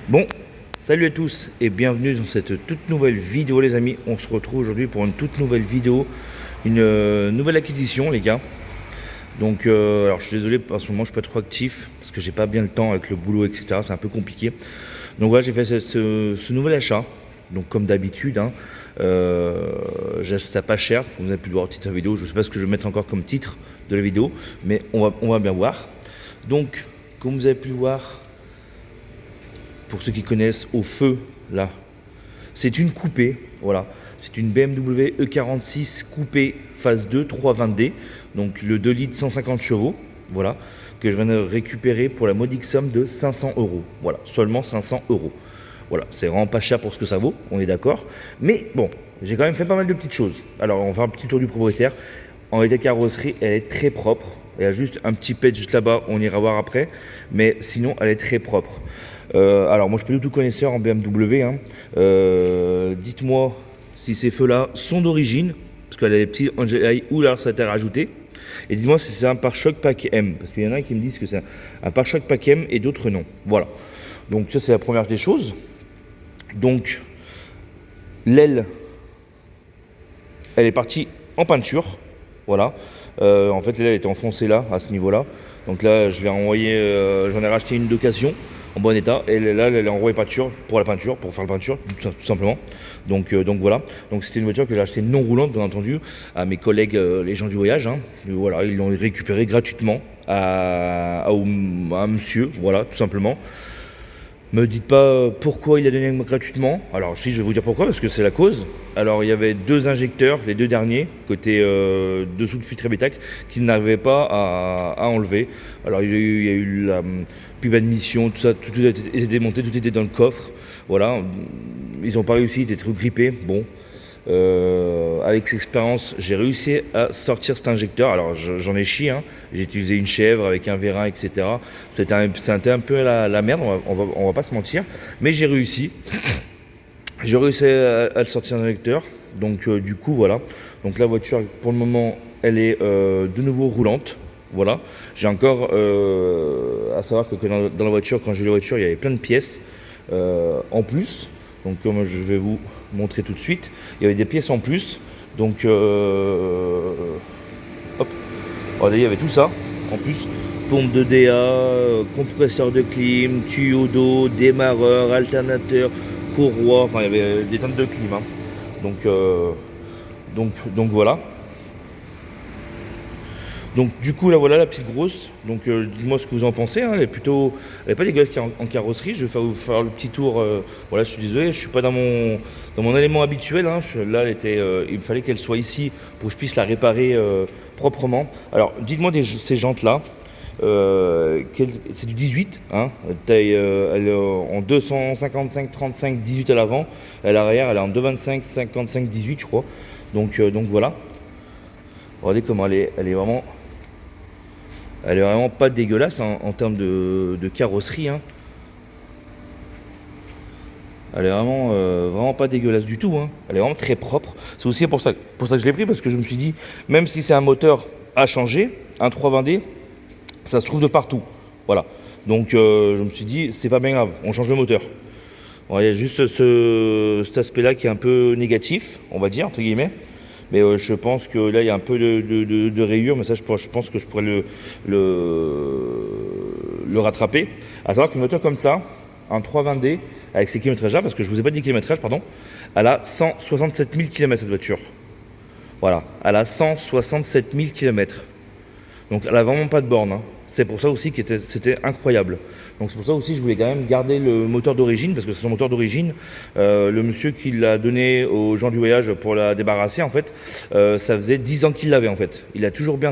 Bon, salut à tous et bienvenue dans cette toute nouvelle vidéo les amis. On se retrouve aujourd'hui pour une toute nouvelle vidéo, une nouvelle acquisition les gars. Donc alors je suis désolé, en ce moment je suis pas trop actif parce que j'ai pas bien le temps avec le boulot etc, c'est un peu compliqué. Donc voilà, j'ai fait ce nouvel achat. Donc comme d'habitude, hein, j'ai acheté ça pas cher, comme vous avez pu le voir au titre de la vidéo. Je sais pas ce que je vais mettre encore comme titre de la vidéo, mais on va bien voir. Donc comme vous avez pu le voir, pour ceux qui connaissent, au feu, là. C'est une coupée, voilà. C'est une BMW E46 coupée phase 2 320D, donc le 2 litres 150 chevaux, voilà, que je viens de récupérer pour la modique somme de 500 euros. Voilà, seulement 500 euros. Voilà, c'est vraiment pas cher pour ce que ça vaut, on est d'accord. Mais bon, j'ai quand même fait pas mal de petites choses. Alors, on va faire un petit tour du propriétaire. En réalité, la carrosserie, elle est très propre. Il y a juste un petit pet juste là-bas, on ira voir après. Mais sinon, elle est très propre. Alors, moi, je suis pas du tout connaisseur en BMW. Hein. Dites-moi si ces feux-là sont d'origine, parce qu'elle a des petits Angel Eye ou alors ça a été rajouté. Et dites-moi si c'est un pare-choc pack M, parce qu'il y en a qui me disent que c'est un pare-choc pack M et d'autres non. Voilà. Donc, ça, c'est la première des choses. Donc, l'aile, elle est partie en peinture. Voilà. En fait, l'aile était enfoncée là, à ce niveau-là. Donc là, je l'ai envoyé, j'en ai racheté une d'occasion en bon état. Et là, elle est envoyée peinture, pour faire la peinture, tout simplement. Donc voilà. Donc c'était une voiture que j'ai achetée non roulante, bien entendu, à mes collègues, les gens du voyage. Hein. Et voilà, ils l'ont récupérée gratuitement à un monsieur, voilà, tout simplement. Me dites pas pourquoi il a donné gratuitement. Alors si, je vais vous dire pourquoi, parce que c'est la cause. Alors il y avait deux injecteurs, les deux derniers, côté dessous de filtre Bétac, qui n'avaient pas à enlever. Alors il y a eu la pub admission, tout ça, tout était démonté, tout était dans le coffre. Voilà, ils n'ont pas réussi, ils étaient trop grippés. Bon, avec cette expérience, j'ai réussi à sortir cet injecteur. Alors j'en ai chié, hein. J'ai utilisé une chèvre avec un vérin, etc. C'était un peu la merde, on va pas se mentir. Mais j'ai réussi. J'ai réussi à le sortir l'injecteur. Donc du coup, voilà. Donc la voiture, pour le moment, elle est de nouveau roulante. Voilà. J'ai encore à savoir que dans la voiture, quand j'ai eu la voiture, il y avait plein de pièces en plus. Donc comme je vais vous montrer tout de suite, il y avait des pièces en plus. Donc hop, regardez, il y avait tout ça en plus. Pompe de DA, compresseur de clim, tuyau d'eau, démarreur, alternateur, courroie, enfin il y avait des tonnes de clim. Hein. Donc voilà. Donc du coup là voilà la petite grosse. Donc dites-moi ce que vous en pensez. Hein. Elle est pas dégueulasse en carrosserie. Je vais vous faire le petit tour. Voilà, je suis désolé, je suis pas dans mon élément habituel. Hein. Là, il fallait qu'elle soit ici pour que je puisse la réparer proprement. Alors dites-moi ces jantes là. C'est du 18, hein, taille, elle est en 255, 35, 18 à l'avant. À l'arrière, elle est en 225, 55, 18, je crois. Donc voilà. Regardez comment elle est vraiment pas dégueulasse hein, en termes de carrosserie. Hein. Elle est vraiment pas dégueulasse du tout. Hein. Elle est vraiment très propre. C'est aussi pour ça que je l'ai pris, parce que je me suis dit, même si c'est un moteur à changer, un 320D, ça se trouve de partout. Voilà. Donc je me suis dit, c'est pas bien grave, on change le moteur. Bon, il y a juste cet aspect-là qui est un peu négatif, on va dire, entre guillemets. Mais je pense que là, il y a un peu de rayures, mais ça, je pense que je pourrais le rattraper. À savoir qu'une voiture comme ça, un 320D, avec ses kilométrages là, parce que je vous ai pas dit kilométrage, pardon, elle a 167 000 km cette voiture. Voilà, elle a 167 000 km. Donc elle a vraiment pas de borne. Hein. C'est pour ça aussi que c'était incroyable. Donc c'est pour ça aussi que je voulais quand même garder le moteur d'origine, parce que c'est son moteur d'origine. Le monsieur qui l'a donné aux gens du voyage pour la débarrasser, en fait, ça faisait 10 ans qu'il l'avait en fait. Il a toujours bien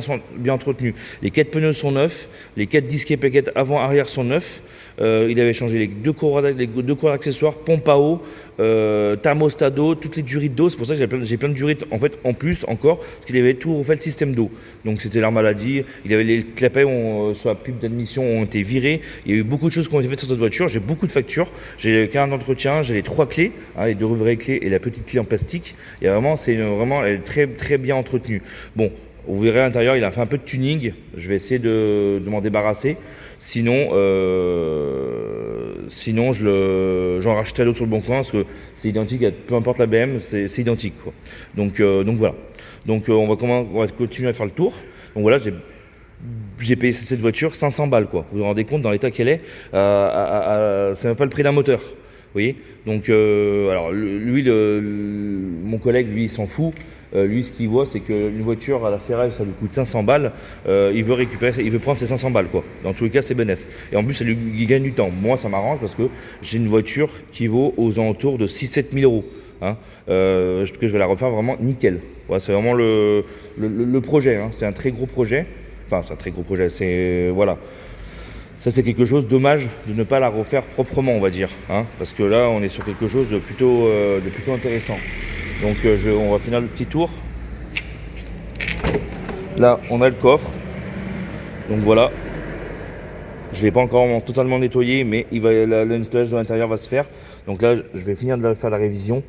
entretenu. Les 4 pneus sont neufs, les 4 disques et plaquettes avant-arrière sont neufs. Il avait changé les deux courroies d'accessoires, pompe à eau, thermostat d'eau, toutes les durites d'eau. C'est pour ça que j'ai plein de durites en fait en plus encore, parce qu'il avait tout refait le système d'eau. Donc c'était leur maladie. Il avait les clapets sur la pub d'admission ont été virés. Il y a eu beaucoup de choses qui ont été faites sur cette voiture. J'ai beaucoup de factures. J'ai le carnet d'entretien, j'ai les 3 clés, hein, les 2 vraies clés et la petite clé en plastique. Et vraiment, elle est très très bien entretenue. Bon. Vous verrez à l'intérieur, il a fait un peu de tuning. Je vais essayer de m'en débarrasser. Sinon, Sinon, j'en rachèterai d'autres sur le bon coin parce que c'est identique, peu importe la BM, c'est identique, quoi. Donc voilà. Donc on va continuer à faire le tour. Donc voilà, j'ai payé cette voiture 500 balles, quoi. Vous vous rendez compte dans l'état qu'elle est, c'est même pas le prix d'un moteur. Vous voyez. Donc alors lui, mon collègue, lui, il s'en fout. Lui, ce qu'il voit, c'est qu'une voiture à la ferraille, ça lui coûte 500 balles. Il veut récupérer, il veut prendre ses 500 balles, quoi. Dans tous les cas, c'est bénéf. Et en plus, il gagne du temps. Moi, ça m'arrange parce que j'ai une voiture qui vaut aux alentours de 6-7 000 euros. Hein, que je vais la refaire vraiment nickel. Voilà, c'est vraiment le projet. Hein. C'est un très gros projet. Enfin, c'est un très gros projet. C'est voilà. Ça, c'est quelque chose dommage de ne pas la refaire proprement, on va dire. Hein, parce que là, on est sur quelque chose de plutôt intéressant. Donc on va finir le petit tour. Là, on a le coffre. Donc voilà. Je ne l'ai pas encore totalement nettoyé, mais le nettoyage de l'intérieur va se faire. Donc là, je vais finir de faire la révision.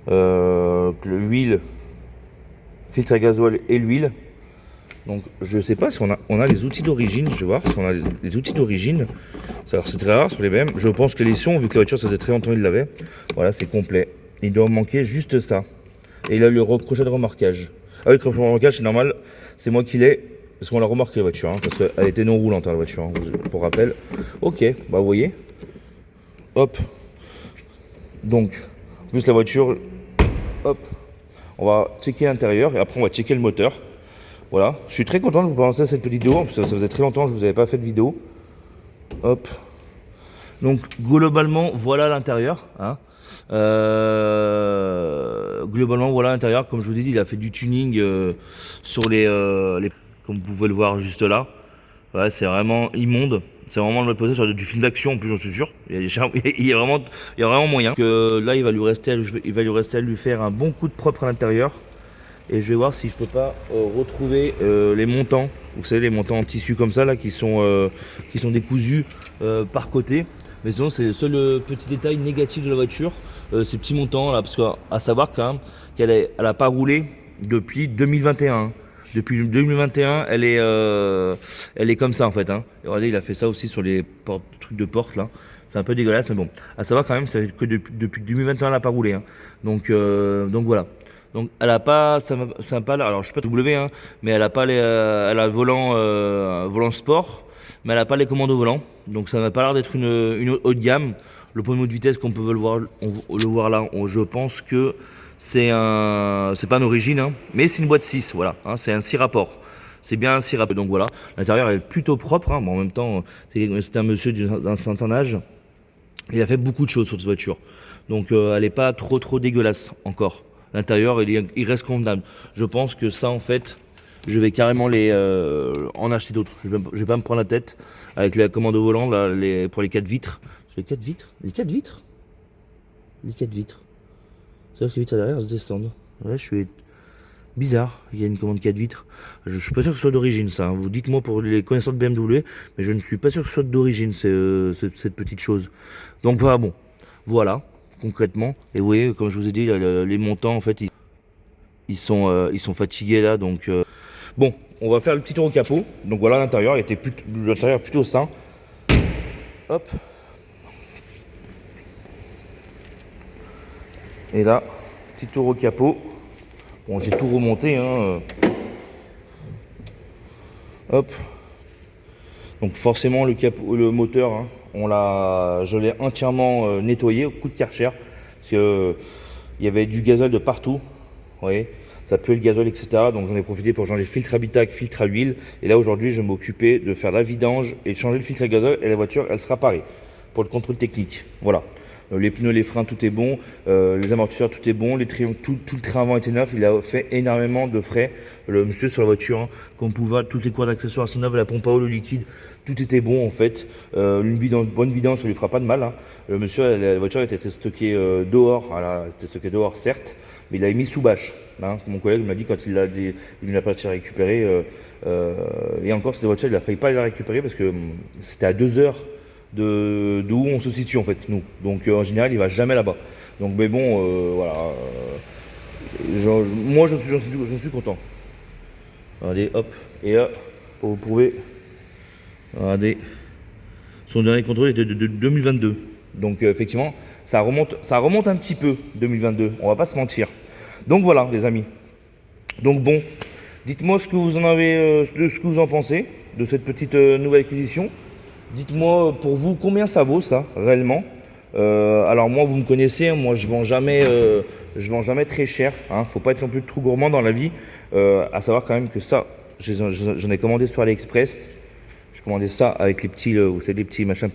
L'huile, filtre à gasoil et l'huile. Donc je ne sais pas si on a les outils d'origine. Je vais voir si on a les outils d'origine. C'est très rare sur les BM. Je pense que les sons, vu que la voiture, ça faisait très longtemps qu'il l'avait. Voilà, c'est complet. Il doit manquer juste ça. Et là, le crochet de remorquage. Ah oui, le crochet de remorquage, c'est normal. C'est moi qui l'ai. Parce qu'on l'a remarqué la voiture. Hein, parce qu'elle était non roulante, hein, la voiture. Hein, pour rappel. Ok, bah vous voyez. Hop. Donc, plus la voiture. Hop. On va checker l'intérieur. Et après, on va checker le moteur. Voilà. Je suis très content de vous balancer cette petite vidéo. Parce que ça faisait très longtemps que je ne vous avais pas fait de vidéo. Hop. Donc, globalement, voilà l'intérieur. Hein. Globalement, voilà l'intérieur. Comme je vous ai dit, il a fait du tuning sur les comme vous pouvez le voir juste là. Ouais, c'est vraiment immonde. C'est vraiment le poser sur du film d'action en plus, j'en suis sûr. Il y a vraiment moyen. Que là, il va lui rester à lui faire un bon coup de propre à l'intérieur. Et je vais voir si je peux pas retrouver les montants. Vous savez, les montants en tissu comme ça là qui sont décousus par côté. Mais sinon, c'est le seul petit détail négatif de la voiture, ces petits montants là, parce qu'à savoir quand même qu'elle a pas roulé depuis 2021. Depuis 2021, elle est comme ça en fait. Hein. Et regardez, il a fait ça aussi sur les trucs de porte là. C'est un peu dégueulasse, mais bon. À savoir quand même, c'est que depuis 2021, elle n'a pas roulé. Hein. Donc voilà. Donc elle a pas sympa là. Alors je sais pas W, hein, mais elle a pas elle a le volant sport, mais elle a pas les commandes au volant. Donc ça n'a pas l'air d'être une haut de gamme. Le point de vitesse qu'on peut le voir là, je pense que c'est pas une origine, hein, mais c'est une boîte 6, voilà. Hein, c'est un 6 rapport. C'est bien un 6 rapport. Donc voilà, l'intérieur est plutôt propre. Hein, mais en même temps, c'est un monsieur d'un certain âge. Il a fait beaucoup de choses sur cette voiture. Donc elle n'est pas trop dégueulasse encore. L'intérieur, il reste convenable. Je pense que ça, en fait, je vais carrément en acheter d'autres. Je vais pas me prendre la tête avec la commande au volant là, pour les 4 vitres. Les 4 vitres. C'est vrai que les vitres à l'arrière se descendent. Ouais, je suis bizarre. Il y a une commande 4 vitres. Je suis pas sûr que ce soit d'origine ça. Hein. Vous dites-moi pour les connaisseurs de BMW, mais je ne suis pas sûr que ce soit d'origine cette petite chose. Donc voilà, bon. Voilà. Concrètement, et vous voyez, comme je vous ai dit, les montants en fait ils sont fatigués là, donc bon, on va faire le petit tour au capot. Donc voilà, l'intérieur l'intérieur plutôt sain. Hop. Et là, petit tour au capot. Bon, j'ai tout remonté, hein. Hop. Donc forcément le moteur, hein, je l'ai entièrement nettoyé au coup de Karcher. Parce que il y avait du gazole de partout. Vous voyez, ça puait le gazole, etc. Donc j'en ai profité pour changer le filtre habitacle, filtre à huile. Et là aujourd'hui, je vais m'occuper de faire la vidange et de changer le filtre à gazole. Et la voiture, elle sera parée pour le contrôle technique. Voilà. Les pneus, les freins, tout est bon. Les amortisseurs, tout est bon. Tout le train avant était neuf. Il a fait énormément de frais. Le monsieur sur la voiture, hein, comme vous pouvez, toutes les coins d'accessoires sont neuves, la pompe à eau, le liquide, tout était bon en fait. Bonne vidange, ça lui fera pas de mal. Hein. Le monsieur, la voiture était stockée dehors. Elle était stockée dehors, certes, mais il l'a mis sous bâche. Hein. Mon collègue m'a dit quand il ne l'a pas récupéré. Et encore, cette voiture, il a failli pas la récupérer parce que c'était à 2 heures d'où on se situe en fait nous, donc en général il va jamais là-bas, donc mais bon voilà, moi je suis content. Regardez, hop, et là vous pouvez regardez Son dernier contrôle était de 2022. Donc effectivement, ça remonte un petit peu 2022. On va pas se mentir. Donc voilà, les amis. Donc bon, dites-moi ce que vous en avez, de ce que vous en pensez de cette petite nouvelle acquisition. Dites-moi pour vous combien ça vaut ça réellement. Alors moi, vous me connaissez, hein, moi je vends jamais très cher. Hein, faut pas être non plus trop gourmand dans la vie. À savoir quand même que ça, j'en ai commandé sur AliExpress. J'ai commandé ça avec les petits, vous savez, les petits machins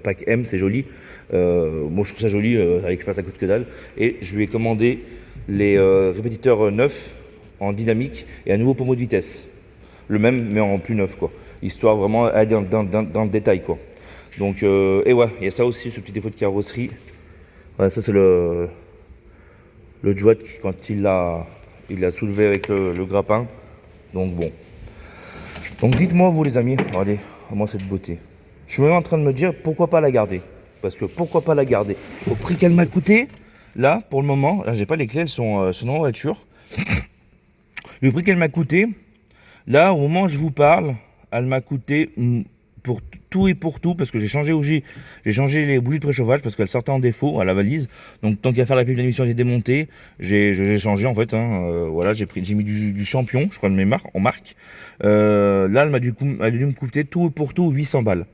pack M, c'est joli. Moi je trouve ça joli, AliExpress ça coûte que dalle. Et je lui ai commandé les répétiteurs neufs en dynamique et un nouveau pommeau de vitesse. Le même mais en plus neuf quoi. Histoire vraiment aller dans le détail quoi. Donc et ouais, il y a ça aussi, ce petit défaut de carrosserie. Ouais, ça c'est le Juat quand il l'a soulevé avec le grappin. Donc bon. Donc dites-moi vous les amis, regardez, moi cette beauté. Je suis même en train de me dire pourquoi pas la garder. Parce que pourquoi pas la garder. Au prix qu'elle m'a coûté, là pour le moment, là j'ai pas les clés, elles sont dans la voiture. Le prix qu'elle m'a coûté, là au moment où je vous parle, elle m'a coûté pour tout et pour tout, parce que j'ai changé les bougies de préchauffage parce qu'elles sortaient en défaut à la valise. Donc tant qu'à faire la pile d'émission et démonter, j'ai changé en fait. Voilà, j'ai mis du champion, je crois de mes marques en marque. Là, elle a dû me coûter tout et pour tout 800 balles.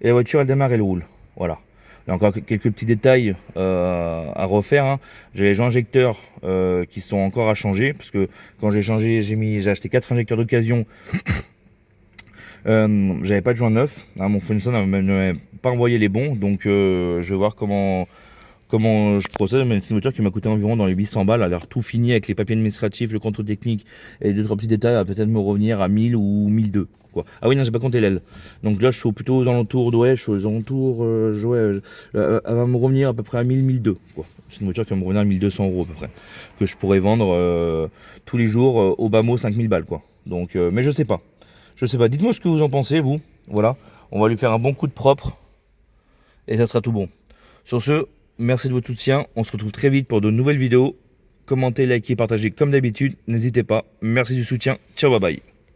Et la voiture, elle démarre, elle roule. Voilà. Il y a encore quelques petits détails à refaire. Hein. J'ai les injecteurs qui sont encore à changer parce que quand j'ai changé, j'ai acheté 4 injecteurs d'occasion. J'avais pas de joint neuf, hein, mon Funson n'avait pas envoyé les bons, donc je vais voir comment je procède. Mais c'est une voiture qui m'a coûté environ dans les 800 balles, alors tout fini avec les papiers administratifs, le contrôle technique et 2-3 petits détails, va peut-être me revenir à 1000 ou 1002 quoi. Ah oui non, j'ai pas compté l'aile, donc là je suis plutôt aux alentours elle va me revenir à peu près à 1000-1002 quoi. C'est une voiture qui va me revenir à 1200 € à peu près, que je pourrais vendre tous les jours au bas mot 5000 balles quoi. Donc mais je sais pas. Dites-moi ce que vous en pensez, vous. Voilà, on va lui faire un bon coup de propre et ça sera tout bon. Sur ce, merci de votre soutien. On se retrouve très vite pour de nouvelles vidéos. Commentez, likez, partagez comme d'habitude. N'hésitez pas. Merci du soutien. Ciao, bye bye.